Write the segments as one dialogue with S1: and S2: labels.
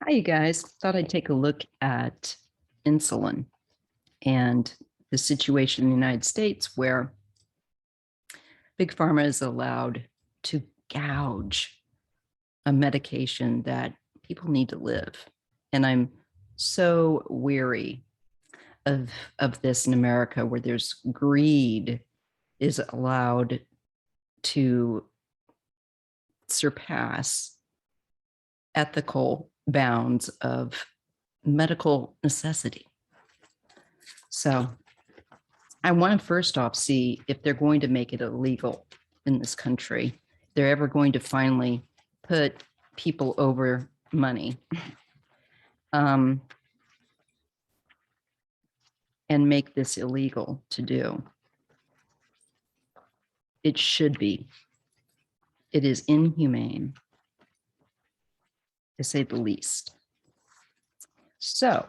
S1: Hi, you guys. Thought I'd take a look at insulin and the situation in the United States where Big Pharma is allowed to gouge a medication that people need to live. And I'm so weary of this in America, where there's greed is allowed to surpass ethical bounds of medical necessity. So I want to first off see if they're going to make it illegal in this country. They're ever going to finally put people over money and make this illegal to do. It should be. It is inhumane, to say the least. So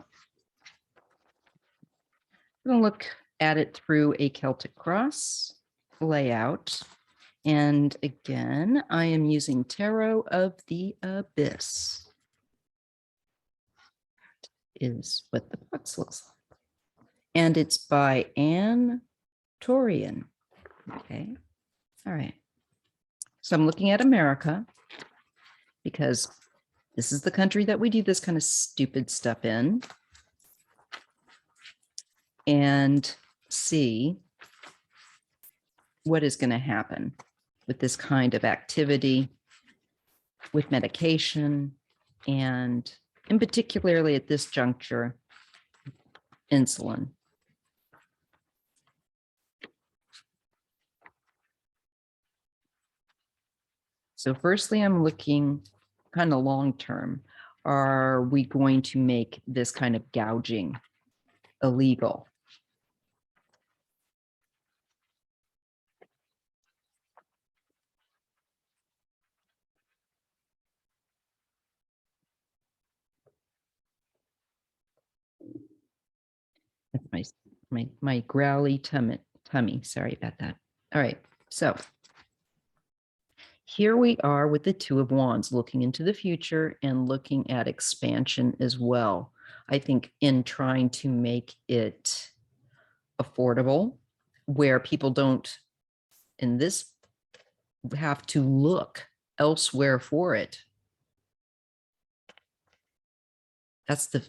S1: I'm going to look at it through a Celtic cross layout. And again, I am using Tarot of the Abyss. That is what the box looks like. And it's by Anne Torian. Okay. All right. So I'm looking at America because this is the country that we do this kind of stupid stuff in. And see what is going to happen with this kind of activity, with medication, and in particularly at this juncture, insulin. So firstly, I'm looking kind of long-term. Are we going to make this kind of gouging illegal? That's my growly tummy. Sorry about that. All right. So here we are with the Two of Wands, looking into the future and looking at expansion as well. I think in trying to make it affordable, where people don't, in this, have to look elsewhere for it. That's the,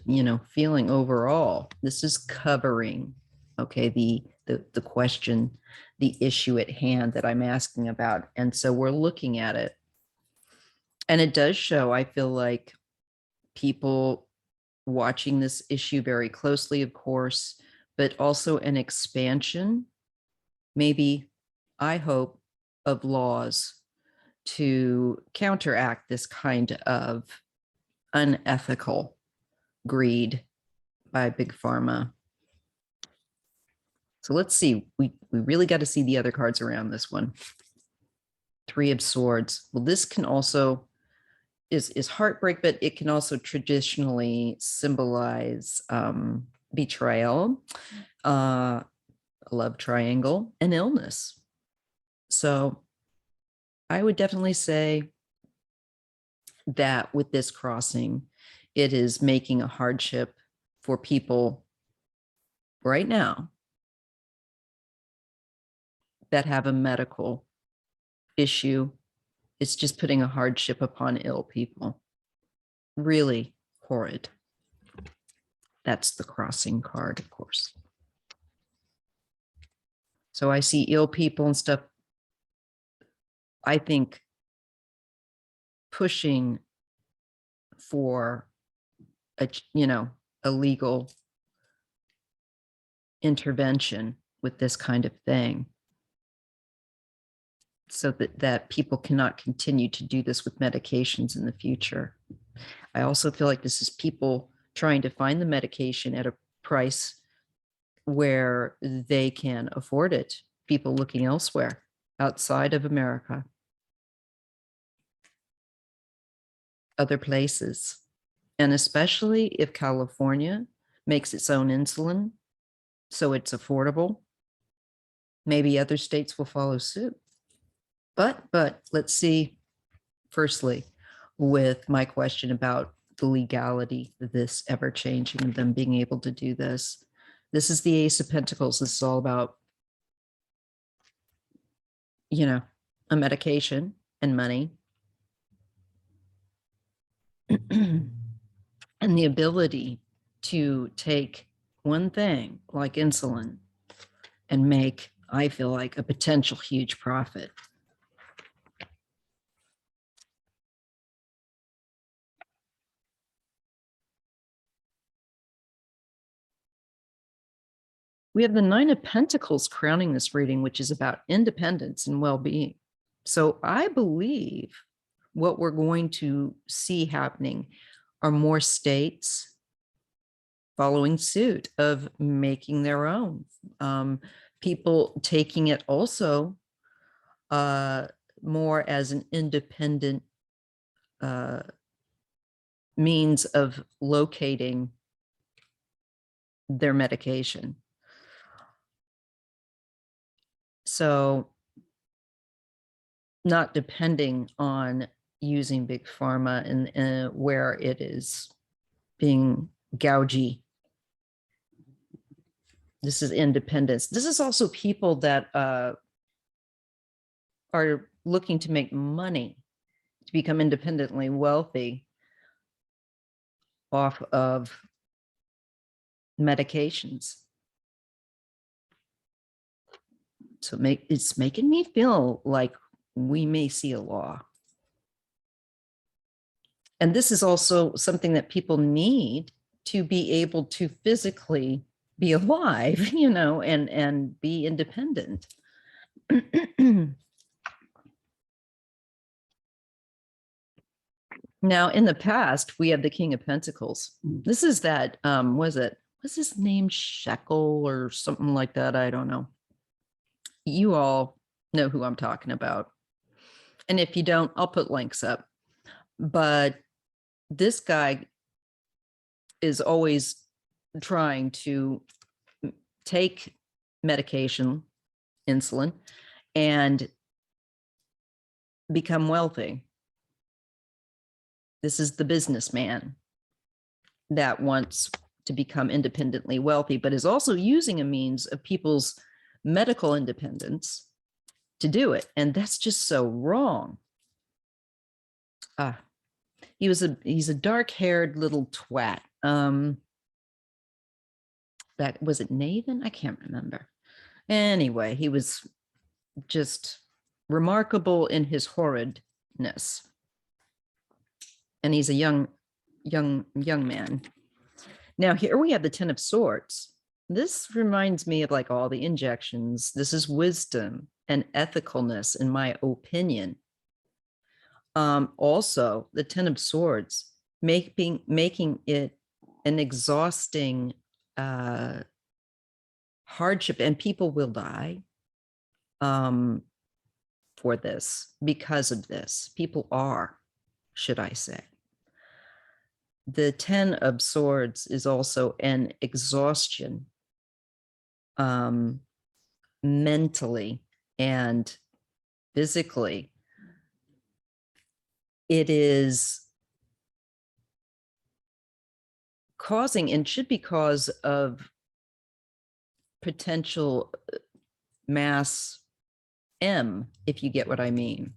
S1: feeling overall. This is covering, okay, the question, the issue at hand that I'm asking about. And so we're looking at it. And it does show, I feel like, people watching this issue very closely, of course, but also an expansion, maybe, I hope, of laws to counteract this kind of unethical greed by Big Pharma. So let's see. We really got to see the other cards around this one. Three of Swords. Well, this can also is heartbreak, but it can also traditionally symbolize betrayal, a love triangle, and illness. So I would definitely say that with this crossing, it is making a hardship for people right now that have a medical issue. It's just putting a hardship upon ill people. Really horrid. That's the crossing card, of course. So I see ill people and stuff, I think, pushing for a legal intervention with this kind of thing, so that people cannot continue to do this with medications in the future. I also feel like this is people trying to find the medication at a price where they can afford it, people looking elsewhere outside of America, other places. And especially if California makes its own insulin so it's affordable, maybe other states will follow suit. But let's see, firstly, with my question about the legality of this ever changing, of them being able to do this. This is the Ace of Pentacles. This is all about, a medication and money. And the ability to take one thing like insulin and make, I feel like, a potential huge profit. We have the Nine of Pentacles crowning this reading, which is about independence and well-being. So I believe what we're going to see happening are more states following suit of making their own. People taking it also more as an independent means of locating their medication. So not depending on using big pharma and where it is being gougy. This is independence. This is also people that are looking to make money, to become independently wealthy off of medications. So it's making me feel like we may see a law. And this is also something that people need to be able to physically be alive, and be independent. Now, in the past, we have the King of Pentacles. This is that, what's his name? Shekel or something like that. I don't know. You all know who I'm talking about. And if you don't, I'll put links up. But this guy is always trying to take medication, insulin, and become wealthy. This is the businessman that wants to become independently wealthy, but is also using a means of people's medical independence to do it. And that's just so wrong. He's a dark-haired little twat. That was it Nathan? I can't remember. Anyway, he was just remarkable in his horridness. And he's a young man. Now here we have the Ten of Swords. This reminds me of like all the injections. This is wisdom and ethicalness, in my opinion. Also, the Ten of Swords, making it an exhausting hardship, and people will die for this, because of this. People are, should I say. The Ten of Swords is also an exhaustion, mentally and physically. It is causing, and should be cause of, potential mass M, if you get what I mean.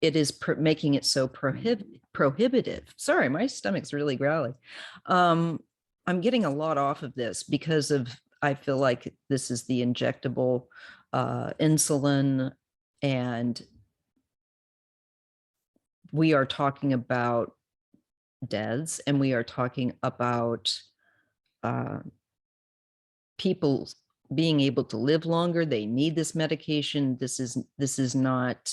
S1: It is making it so prohibitive. Sorry, my stomach's really growly. I'm getting a lot off of this because of, I feel like this is the injectable insulin, and we are talking about deaths, and we are talking about people being able to live longer. They need this medication. This is not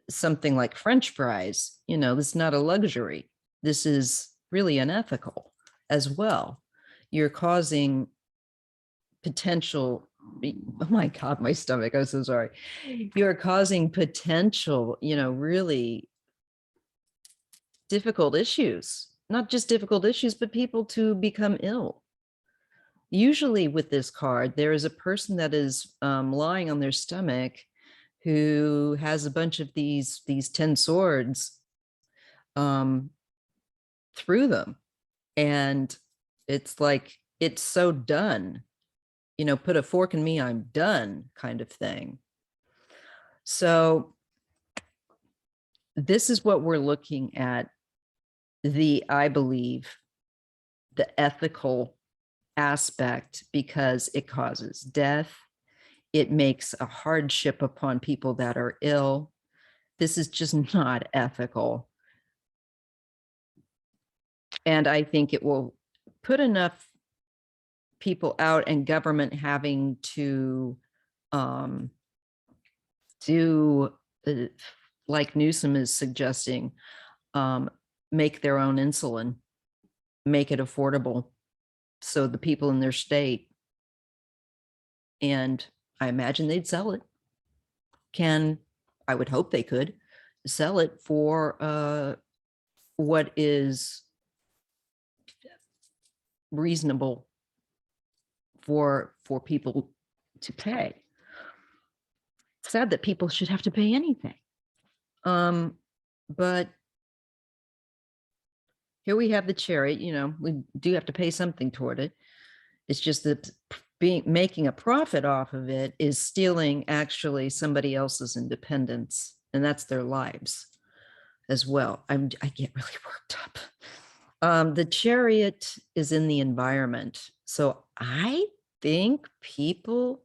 S1: something like French fries. This is not a luxury. This is really unethical as well. You're causing potential, oh my God, my stomach, I'm so sorry. You're causing potential, really difficult issues, not just difficult issues, but people to become ill. Usually with this card, there is a person that is lying on their stomach who has a bunch of these 10 swords through them. And it's like, it's so done, put a fork in me, I'm done kind of thing. So this is what we're looking at, I believe, the ethical aspect, because it causes death. It makes a hardship upon people that are ill. This is just not ethical. And I think it will put enough people out, and government having to do, like Newsom is suggesting, make their own insulin, make it affordable, so the people in their state, and I imagine they'd sell it, I would hope they could sell it for what is reasonable for people to pay. Sad that people should have to pay anything. But here we have the chariot, we do have to pay something toward it. It's just that making a profit off of it is stealing actually somebody else's independence, and that's their lives as well. I get really worked up. The chariot is in the environment. So I think people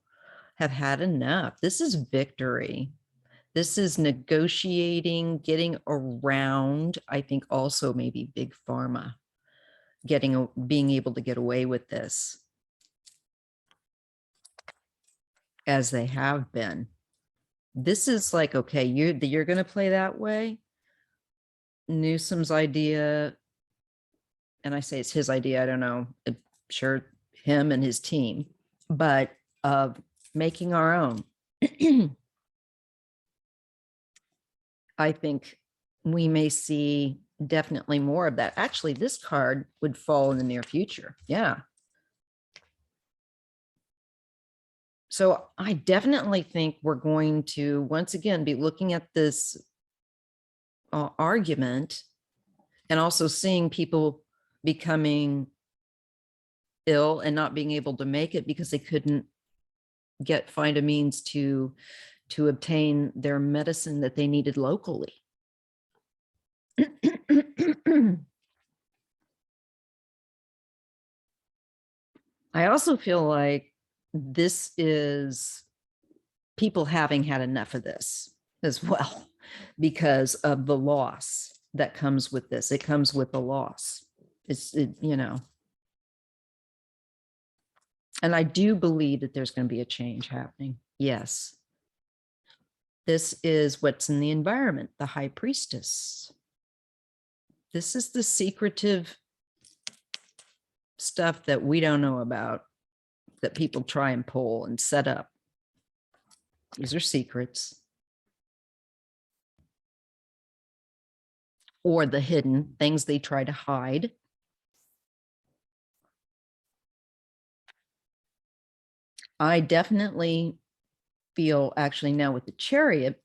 S1: have had enough. This is victory. This is negotiating, getting around, I think also maybe big pharma, being able to get away with this, as they have been. This is like, okay, you're going to play that way. Newsom's idea, and I say it's his idea, I don't know, I'm sure him and his team, but of making our own. I think we may see definitely more of that. Actually, this card would fall in the near future. Yeah. So I definitely think we're going to, once again, be looking at this argument, and also seeing people becoming ill and not being able to make it because they couldn't find a means to obtain their medicine that they needed locally. I also feel like this is people having had enough of this as well, because of the loss that comes with this. It comes with a loss. And I do believe that there's going to be a change happening. Yes. This is what's in the environment, the high priestess. This is the secretive stuff that we don't know about, that people try and pull and set up. These are secrets. Or the hidden things they try to hide. I definitely feel, actually now with the chariot,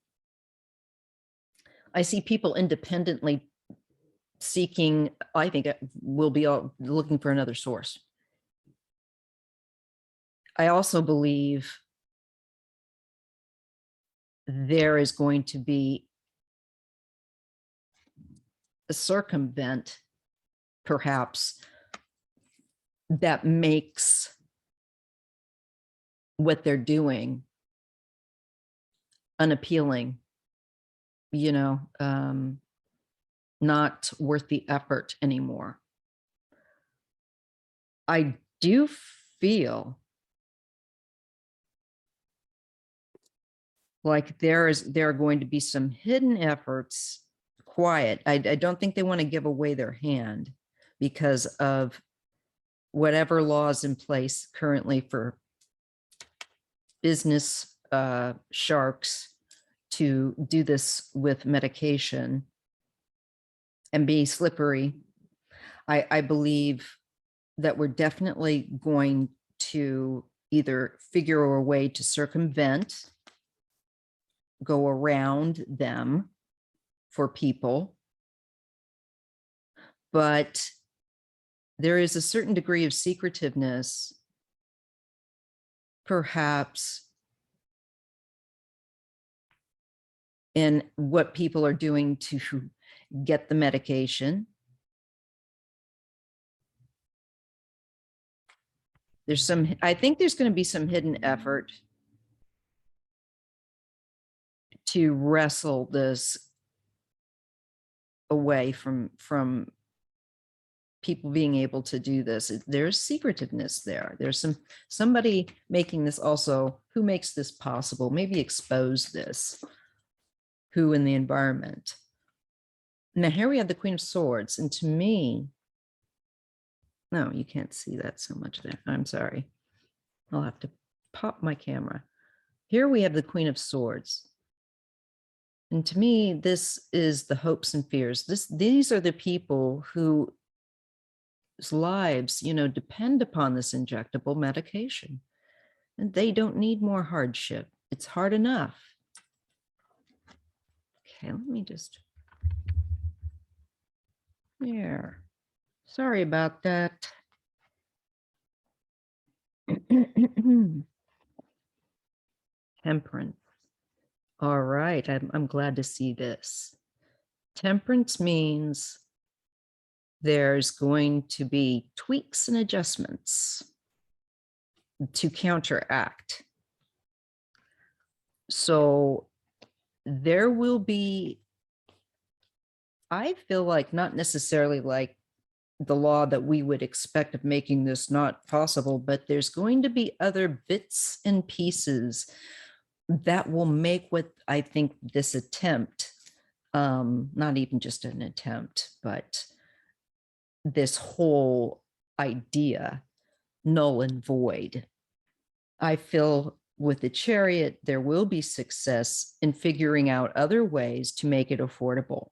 S1: I see people independently seeking, I think we'll be all looking for another source. I also believe there is going to be a circumvent, perhaps, that makes what they're doing unappealing, not worth the effort anymore. I do feel like there are going to be some hidden efforts, quiet. I don't think they want to give away their hand because of whatever laws in place currently for business sharks to do this with medication and be slippery. I believe that we're definitely going to either figure a way to circumvent, go around them for people, but there is a certain degree of secretiveness, perhaps, in what people are doing to get the medication. I think there's going to be some hidden effort to wrestle this away from people being able to do this. There's secretiveness there. There's somebody making this also, who makes this possible, maybe expose this, who in the environment. Now here we have the Queen of Swords, and to me, no, you can't see that so much there. I'm sorry. I'll have to pop my camera. Here we have the Queen of Swords. And to me, this is the hopes and fears. These are the people whose lives, depend upon this injectable medication. And they don't need more hardship. It's hard enough. Okay, let me just. There. Sorry about that. Temperance. All right, I'm glad to see this. Temperance means there's going to be tweaks and adjustments to counteract. So there will be, I feel like, not necessarily like the law that we would expect of making this not possible, but there's going to be other bits and pieces that will make what I think this attempt, not even just an attempt, but this whole idea null and void. I feel with the Chariot, there will be success in figuring out other ways to make it affordable.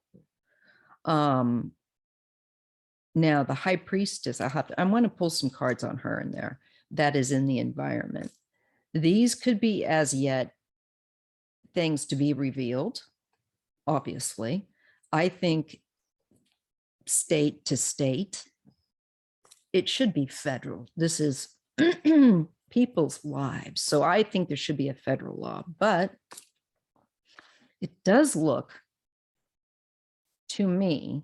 S1: Now the High Priestess, I want to pull some cards on her in there. That is in the environment. These could be as yet things to be revealed, obviously. I think state to state, it should be federal. This is people's lives. So I think there should be a federal law, but it does look to me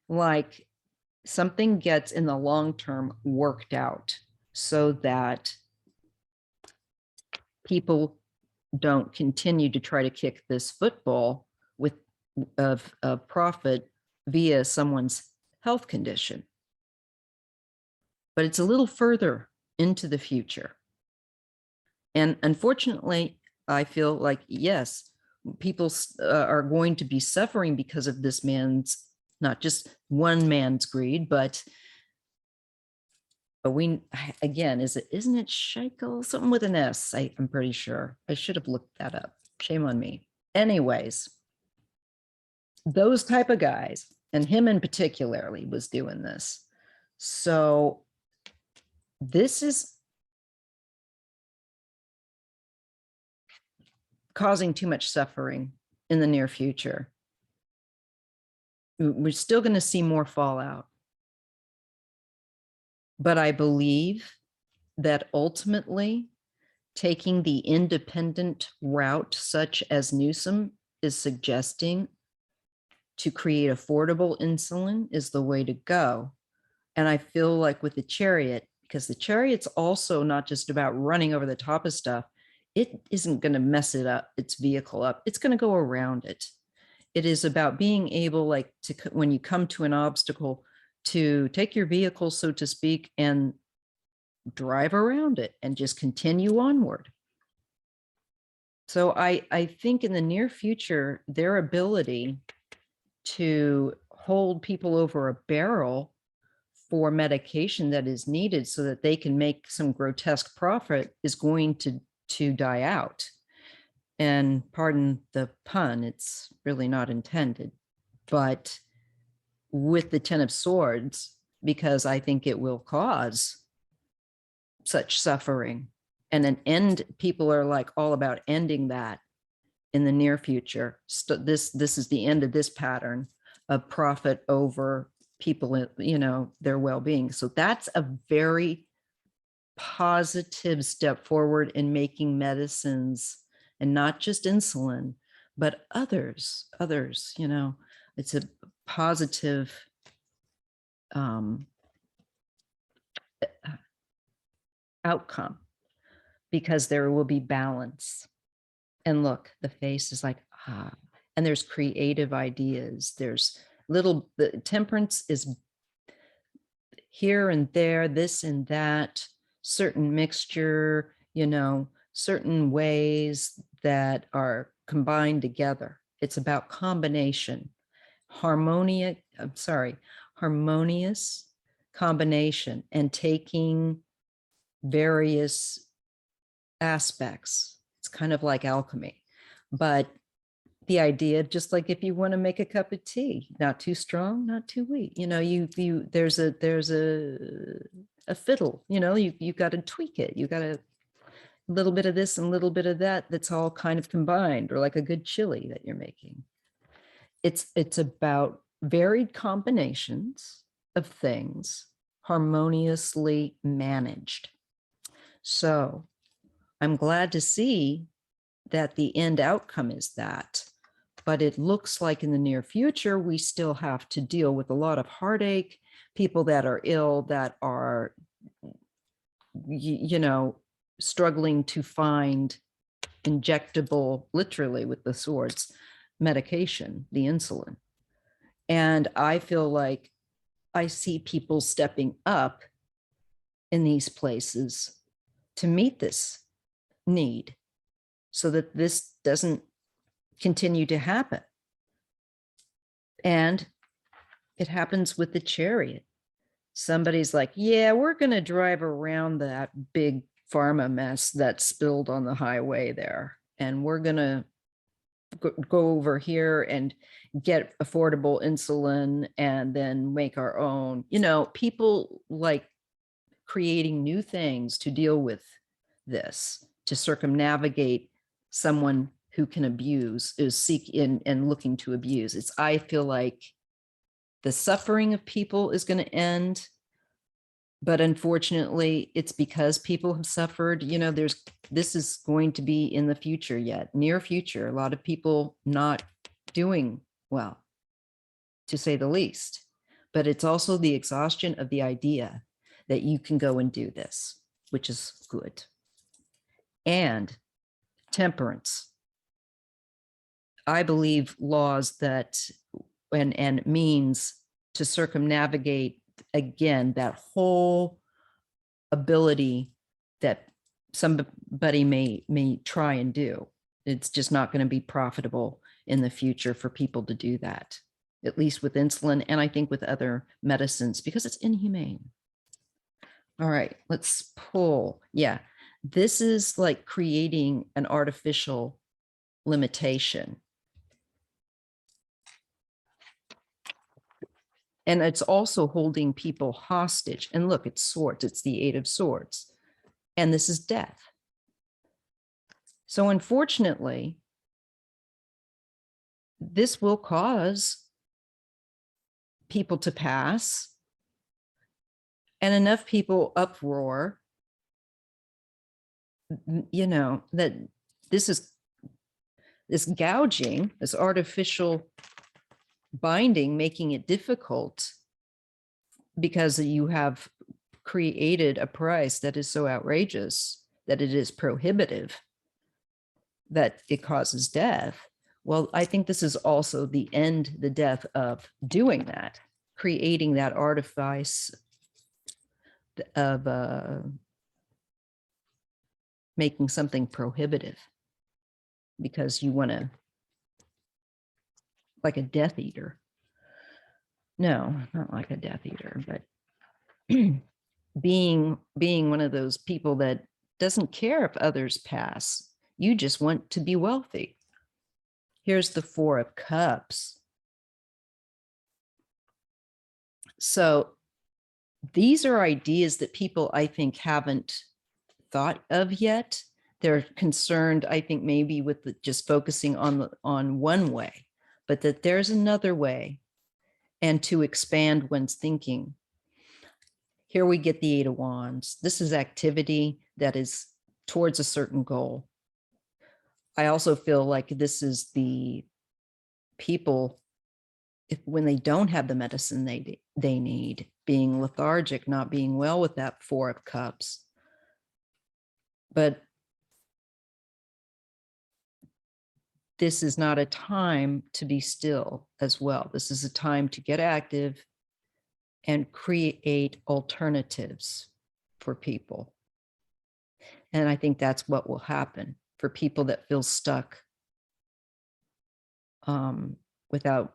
S1: like something gets in the long term worked out so that people don't continue to try to kick this football of profit via someone's health condition. But it's a little further into the future. And unfortunately, I feel like, yes, people are going to be suffering because of this man's, not just one man's greed, but we, again, isn't it Shekel? Something with an S, I'm pretty sure. I should have looked that up. Shame on me. Anyways, those type of guys, and him in particularly, was doing this. So this is causing too much suffering in the near future. We're still going to see more fallout. But I believe that ultimately taking the independent route, such as Newsom is suggesting, to create affordable insulin is the way to go. And I feel like with the Chariot, because the Chariot's also not just about running over the top of stuff, it isn't going to mess it up, its vehicle up. It's going to go around it. It is about being able, like, to, when you come to an obstacle, to take your vehicle, so to speak, and drive around it and just continue onward. So I think in the near future, their ability to hold people over a barrel for medication that is needed so that they can make some grotesque profit is going to die out. And pardon the pun, it's really not intended, but with the Ten of Swords, because I think it will cause such suffering, and an end, people are like all about ending that in the near future. This is the end of this pattern a profit over people, you know, their well-being. So that's a very positive step forward in making medicines, and not just insulin, but others, you know, it's a positive outcome, because there will be balance. And look, the face is like, ah, and there's creative ideas. There's the temperance is here and there, this and that, certain mixture, you know, certain ways that are combined together. It's about combination, harmonious combination, and taking various aspects. It's kind of like alchemy, but the idea of, just like if you want to make a cup of tea, not too strong, not too weak, you know, there's a fiddle, you know, you got to tweak it. You got a little bit of this and a little bit of that. That's all kind of combined, or like a good chili that you're making. It's about varied combinations of things harmoniously managed. So I'm glad to see that the end outcome is that, but it looks like in the near future, we still have to deal with a lot of heartache, people that are ill, that are, you know, struggling to find injectable, literally with the swords, medication, the insulin. And I feel like I see people stepping up in these places to meet this need, so that this doesn't continue to happen. And it happens with the chariot. Somebody's like, yeah, we're going to drive around that big pharma mess that spilled on the highway there, and we're going to go over here and get affordable insulin and then make our own. You know, people like creating new things to deal with this, to circumnavigate someone who can abuse, is seeking and looking to abuse. I feel like the suffering of people is going to end, but unfortunately it's because people have suffered. You know, this is going to be in the future, yet near future, a lot of people not doing well, to say the least. But it's also the exhaustion of the idea that you can go and do this, which is good. And temperance. I believe laws that, and means to circumnavigate, again, that whole ability that somebody may try and do. It's just not going to be profitable in the future for people to do that, at least with insulin, and I think with other medicines, because it's inhumane. All right, let's pull. Yeah, this is like creating an artificial limitation. And it's also holding people hostage. And look, it's swords. It's the 8 of Swords. And this is death. So unfortunately, this will cause people to pass, and enough people uproar, you know, that this gouging, this artificial binding, making it difficult because you have created a price that is so outrageous that it is prohibitive, that it causes death. Well, I think this is also the death of doing that, creating that artifice of making something prohibitive because you want to, like a Death Eater. No, not like a Death Eater, but being one of those people that doesn't care if others pass. You just want to be wealthy. Here's the 4 of Cups. So these are ideas that people, I think, haven't thought of yet. They're concerned, I think, maybe with just focusing on one way, but that there's another way and to expand one's thinking. Here we get the Eight of Wands. This is activity that is towards a certain goal. I also feel like this is the people, when they don't have the medicine they need, being lethargic, not being well with that Four of Cups. But this is not a time to be still as well. This is a time to get active and create alternatives for people. And I think that's what will happen for people that feel stuck without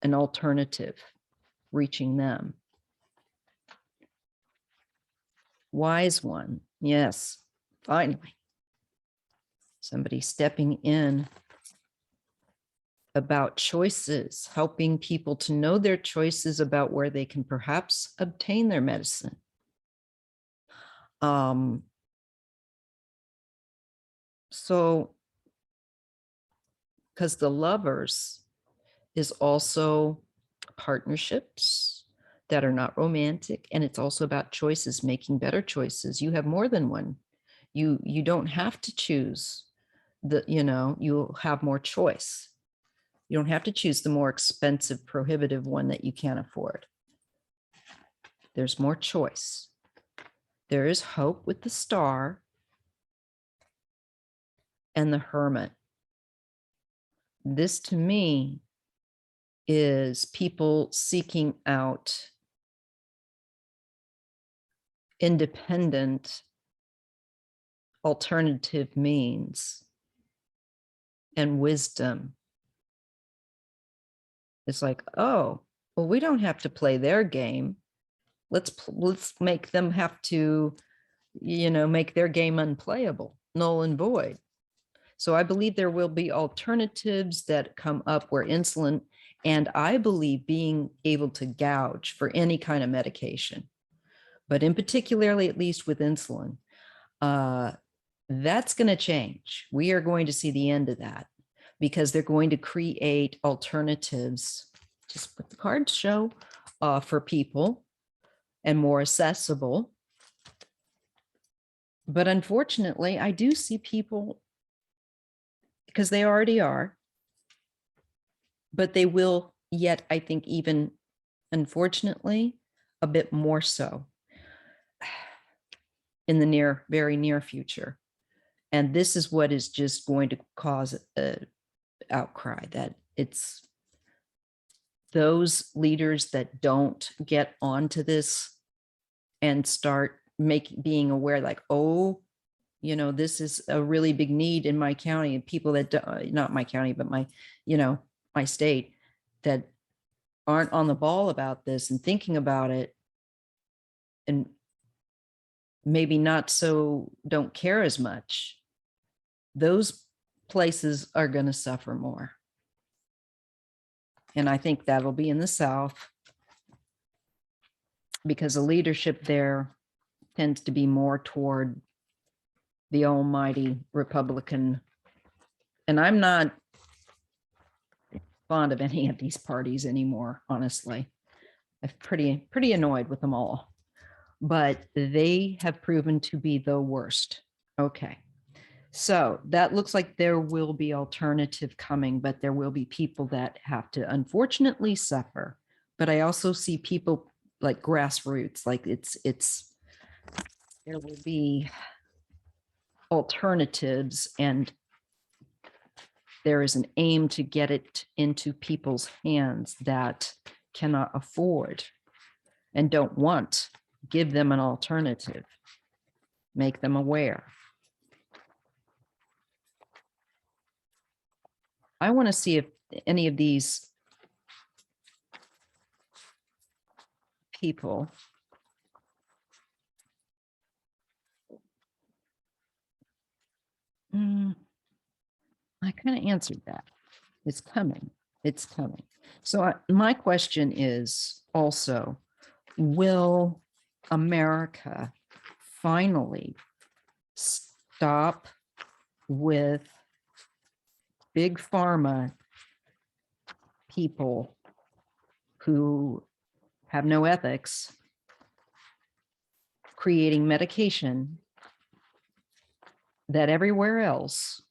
S1: an alternative reaching them. Wise one. Yes, finally. Somebody stepping in about choices, helping people to know their choices about where they can perhaps obtain their medicine. So, because the Lovers is also partnerships that are not romantic, and it's also about choices, making better choices. You have more than one. You don't have to choose you'll have more choice. You don't have to choose the more expensive, prohibitive one that you can't afford. There's more choice. There is hope with the Star and the Hermit. This to me is people seeking out independent alternative means and wisdom. It's like, oh, well, we don't have to play their game. Let's make them have to, make their game unplayable, null and void. So I believe there will be alternatives that come up where insulin, and I believe being able to gouge for any kind of medication, but in particularly, at least with insulin, that's going to change. We are going to see the end of that because they're going to create alternatives, just what the cards show, for people and more accessible. But unfortunately, I do see people, because they already are, but they will yet, I think, even unfortunately, a bit more so in the very near future. And this is what is just going to cause an outcry, that it's those leaders that don't get onto this and start being aware, like, oh, this is a really big need in my county, and people that not my county, but my state, that aren't on the ball about this and thinking about it, and maybe don't care as much. Those places are going to suffer more. And I think that'll be in the South, because the leadership there tends to be more toward the almighty Republican. And I'm not fond of any of these parties anymore, honestly. I'm pretty annoyed with them all, but they have proven to be the worst. Okay. So that looks like there will be alternative coming, but there will be people that have to unfortunately suffer. But I also see people like grassroots, like there will be alternatives, and there is an aim to get it into people's hands that cannot afford and don't want. Give them an alternative, make them aware. I want to see if any of these people I kind of answered that. It's coming. It's coming. So my question is also, will America finally stop with big pharma people who have no ethics creating medication that everywhere else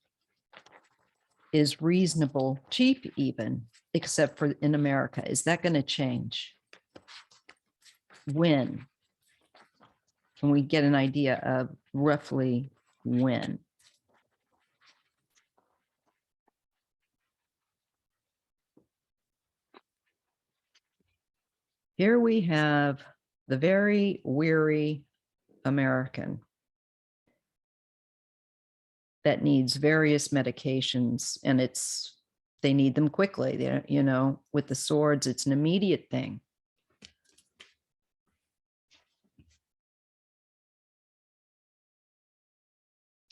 S1: is reasonable, cheap even, except for in America. Is that going to change? When? Can we get an idea of roughly when? Here we have the very weary American that needs various medications, and they need them quickly. They, you know, with the swords, it's an immediate thing.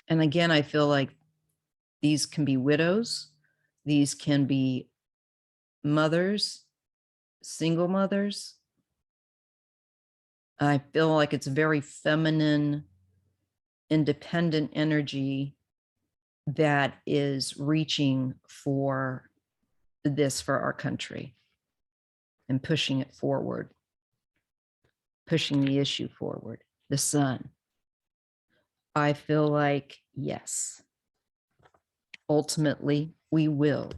S1: And again, I feel like these can be widows, these can be mothers, single mothers. I feel like it's very feminine, independent energy that is reaching for this for our country and pushing it forward, pushing the issue forward. The sun. I feel like, yes, ultimately we will,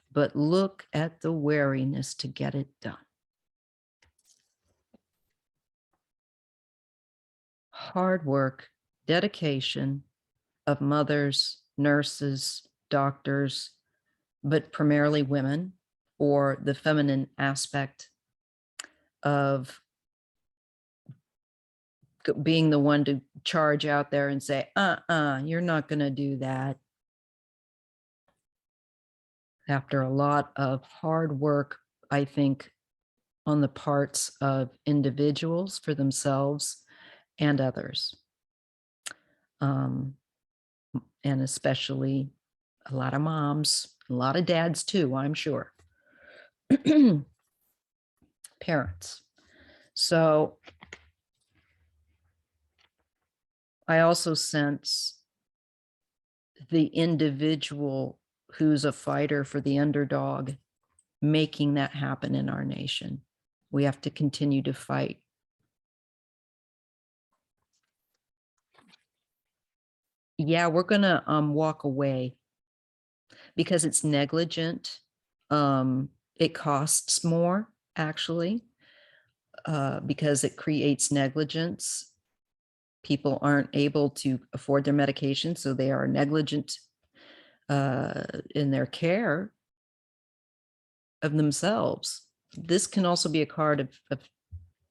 S1: but look at the wariness to get it done. Hard work, dedication of mothers, nurses, doctors, but primarily women, or the feminine aspect of being the one to charge out there and say, you're not going to do that. After a lot of hard work, I think, on the parts of individuals for themselves and others. And especially a lot of moms, a lot of dads too, I'm sure. Parents. So I also sense the individual who's a fighter for the underdog, making that happen in our nation. We have to continue to fight. Yeah, we're going to walk away because it's negligent. It costs more, actually, because it creates negligence. People aren't able to afford their medication, so they are negligent in their care of themselves. This can also be a card of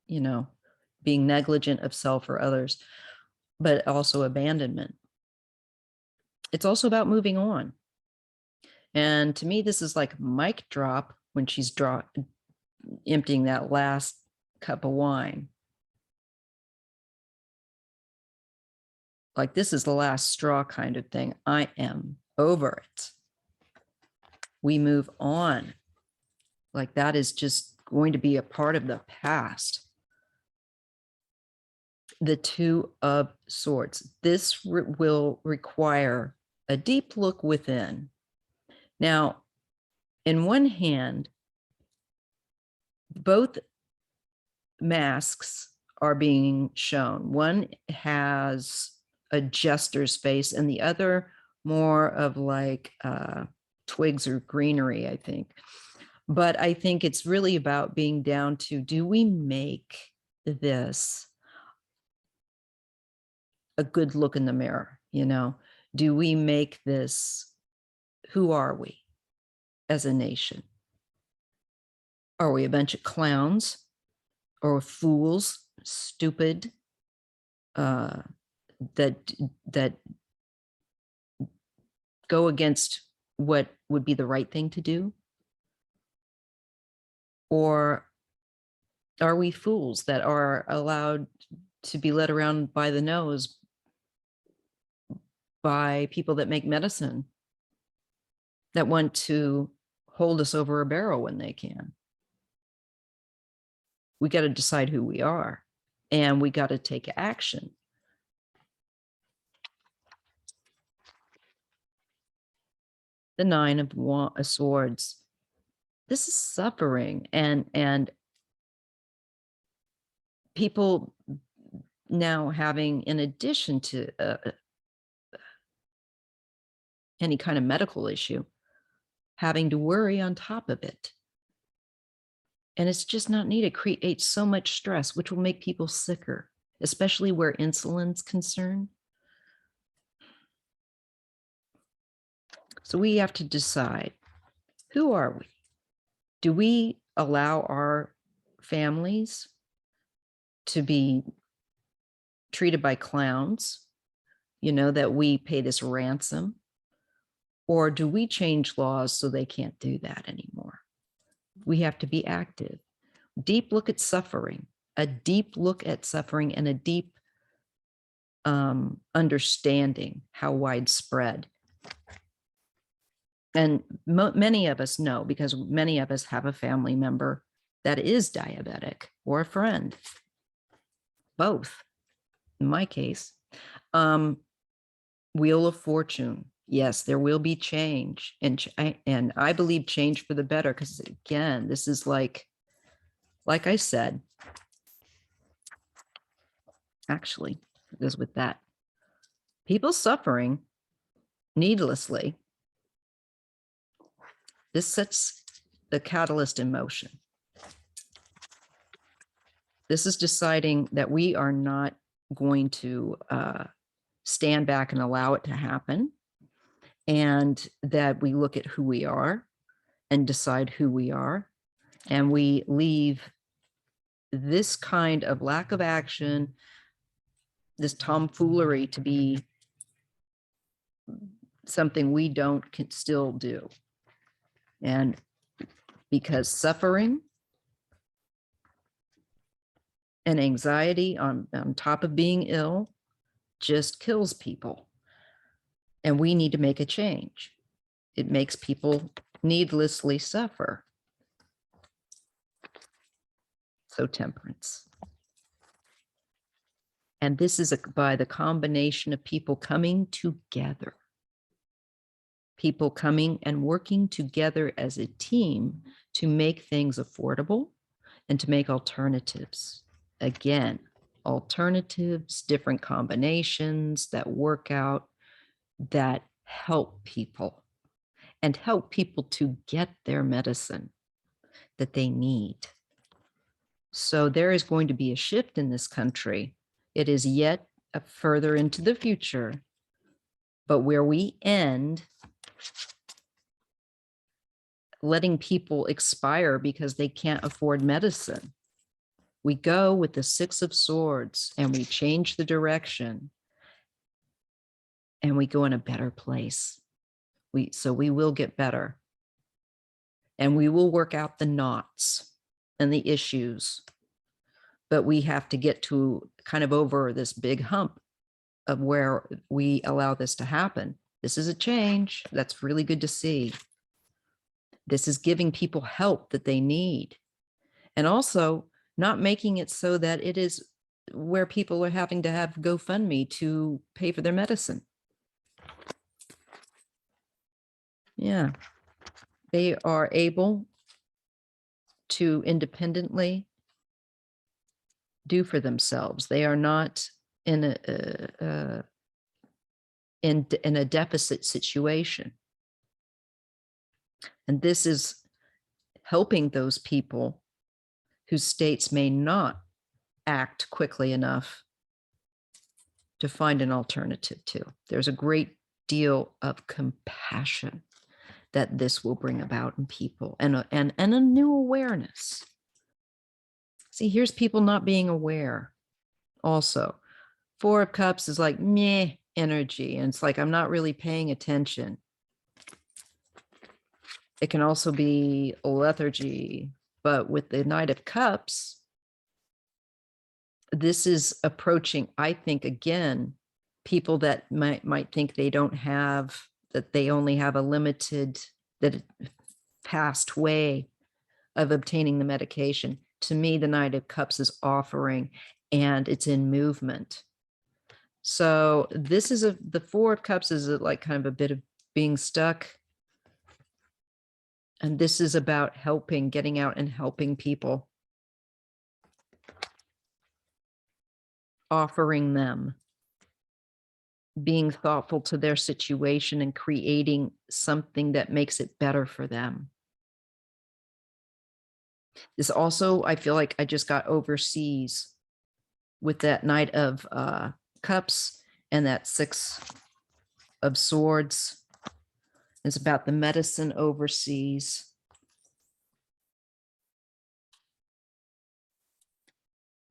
S1: you know, being negligent of self or others, but also abandonment. It's also about moving on. And to me, this is like mic drop when she's emptying that last cup of wine. Like, this is the last straw kind of thing. I am over it. We move on. Like, that is just going to be a part of the past. The Two of Swords. This will require a deep look within. Now, in one hand, both masks are being shown. One has a jester's face and the other more of like twigs or greenery, I think. But I think it's really about being down to, do we make this a good look in the mirror? You know, do we make this, who are we as a nation? Are we a bunch of clowns or fools, stupid, that go against what would be the right thing to do? Or are we fools that are allowed to be led around by the nose by people that make medicine, that want to hold us over a barrel when they can? We got to decide who we are, and we got to take action. The Nine of Swords. This is suffering, and people now having, in addition to any kind of medical issue, having to worry on top of it. And it's just not needed. Creates so much stress, which will make people sicker, especially where insulin's concerned. So we have to decide, who are we? Do we allow our families to be treated by clowns, that we pay this ransom? Or do we change laws so they can't do that anymore? We have to be active. Deep look at suffering, a deep look at suffering, and a deep understanding how widespread. And many of us know, because many of us have a family member that is diabetic, or a friend, both. In my case, Wheel of Fortune. Yes, there will be change, and I believe change for the better, because again, this is like I said, actually, it goes with that. People suffering needlessly, this sets the catalyst in motion. This is deciding that we are not going to stand back and allow it to happen, and that we look at who we are and decide who we are, and we leave this kind of lack of action, this tomfoolery, to be something we can still do. And because suffering and anxiety on top of being ill just kills people. And we need to make a change. It makes people needlessly suffer. So temperance. And this is by the combination of people coming together. People coming and working together as a team to make things affordable and to make alternatives. Again, alternatives, different combinations that work out, that help people, and help people to get their medicine that they need. So there is going to be a shift in this country. It is yet further into the future, but where we end letting people expire because they can't afford medicine, we go with the Six of Swords and we change the direction, and we go in a better place. So we will get better, and we will work out the knots and the issues, but we have to get to kind of over this big hump of where we allow this to happen. This is a change. That's really good to see. This is giving people help that they need, and also not making it so that it is where people are having to have GoFundMe to pay for their medicine. Yeah, they are able to independently do for themselves. They are not in a deficit situation. And this is helping those people whose states may not act quickly enough to find an alternative to. There's a great deal of compassion that this will bring about in people, and a new awareness. See, here's people not being aware. Also, Four of Cups is like meh energy, and it's like I'm not really paying attention. It can also be lethargy, but with the Knight of Cups, this is approaching, I think, again, people that might think they don't have, that they only have a limited, that past way of obtaining the medication. To me, the Knight of Cups is offering, and it's in movement. So this is the Four of Cups is like kind of a bit of being stuck. And this is about helping, getting out and helping people. offering them, being thoughtful to their situation and creating something that makes it better for them. This also, I feel like I just got overseas with that Knight of Cups and that Six of Swords. It's about the medicine overseas.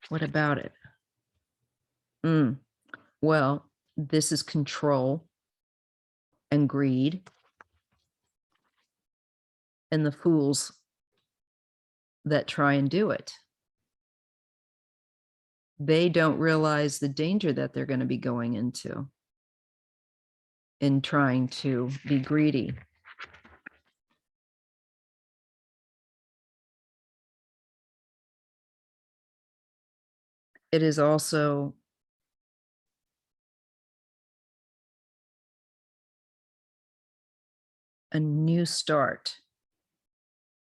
S1: What about it? Well, this is control and greed and the fools that try and do it. They don't realize the danger that they're going to be going into in trying to be greedy. It is also a new start.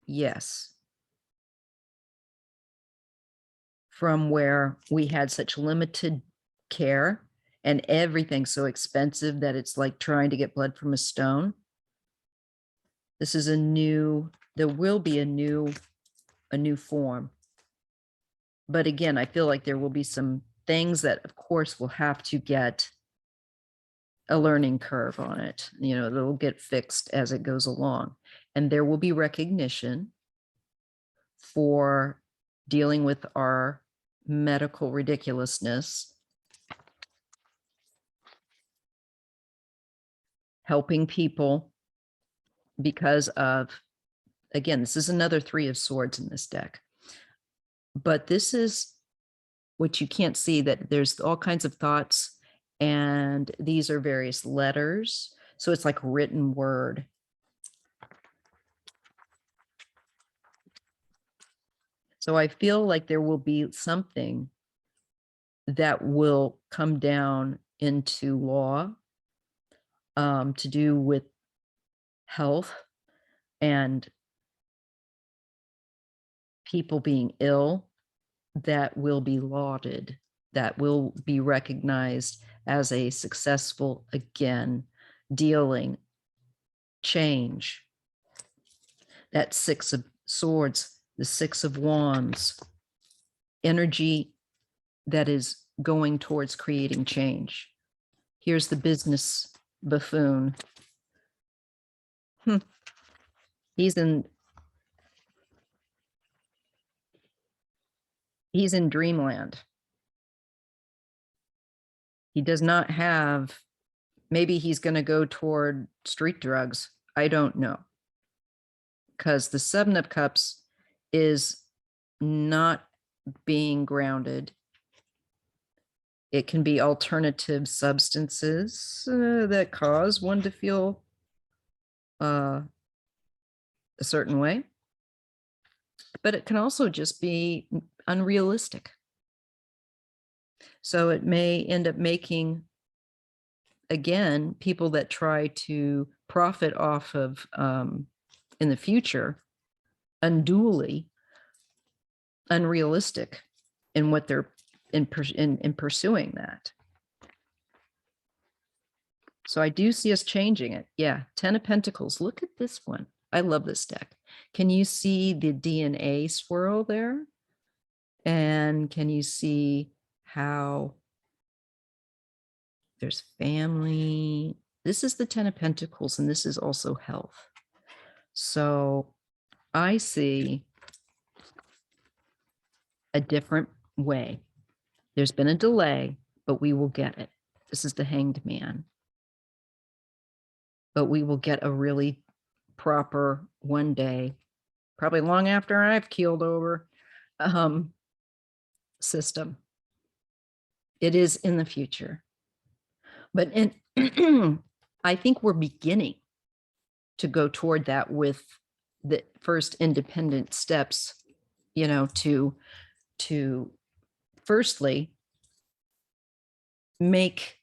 S1: Yes. From where we had such limited care and everything's so expensive that it's like trying to get blood from a stone. This is there will be a new form. But again, I feel like there will be some things that, of course, will have to get a learning curve on it. They'll get fixed as it goes along. And there will be recognition for dealing with our medical ridiculousness, helping people because of, again, this is another Three of Swords in this deck. But this is what you can't see, that there's all kinds of thoughts, and these are various letters. So it's like written word. So I feel like there will be something that will come down into law to do with health and people being ill, that will be lauded, that will be recognized as a successful, again, dealing, change. That Six of Swords, the Six of Wands, energy that is going towards creating change. Here's the business buffoon. He's in dreamland. He does not have, maybe he's going to go toward street drugs. I don't know. Because the Seven of Cups is not being grounded. It can be alternative substances that cause one to feel a certain way. But it can also just be unrealistic. So it may end up making, again, people that try to profit off of in the future unduly unrealistic in what they're in pursuing that. So I do see us changing it. Yeah, 10 of Pentacles. Look at this one. I love this deck. Can you see the DNA swirl there? And can you see how there's family? This is the 10 of Pentacles, and this is also health. So I see a different way. There's been a delay, but we will get it. This is the Hanged Man. But we will get a really proper one day, probably long after I've keeled over, system. It is in the future. But I think we're beginning to go toward that with the first independent steps, to firstly make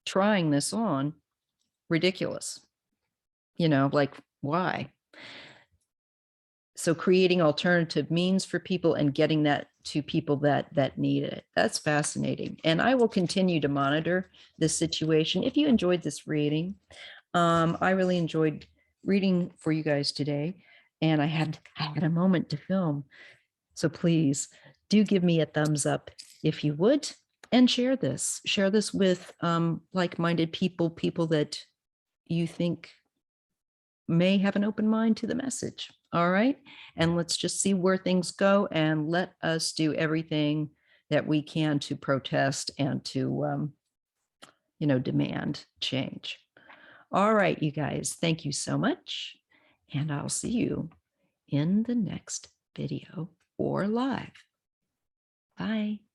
S1: trying this on ridiculous. Like, why? So creating alternative means for people and getting that to people that need it. That's fascinating. And I will continue to monitor this situation. If you enjoyed this reading, I really enjoyed reading for you guys today. And I had a moment to film. So please do give me a thumbs up if you would, and share this. Share this with like-minded people, people that you think may have an open mind to the message. All right. And let's just see where things go, and let us do everything that we can to protest and to, demand change. All right, you guys, thank you so much. And I'll see you in the next video or live. Bye.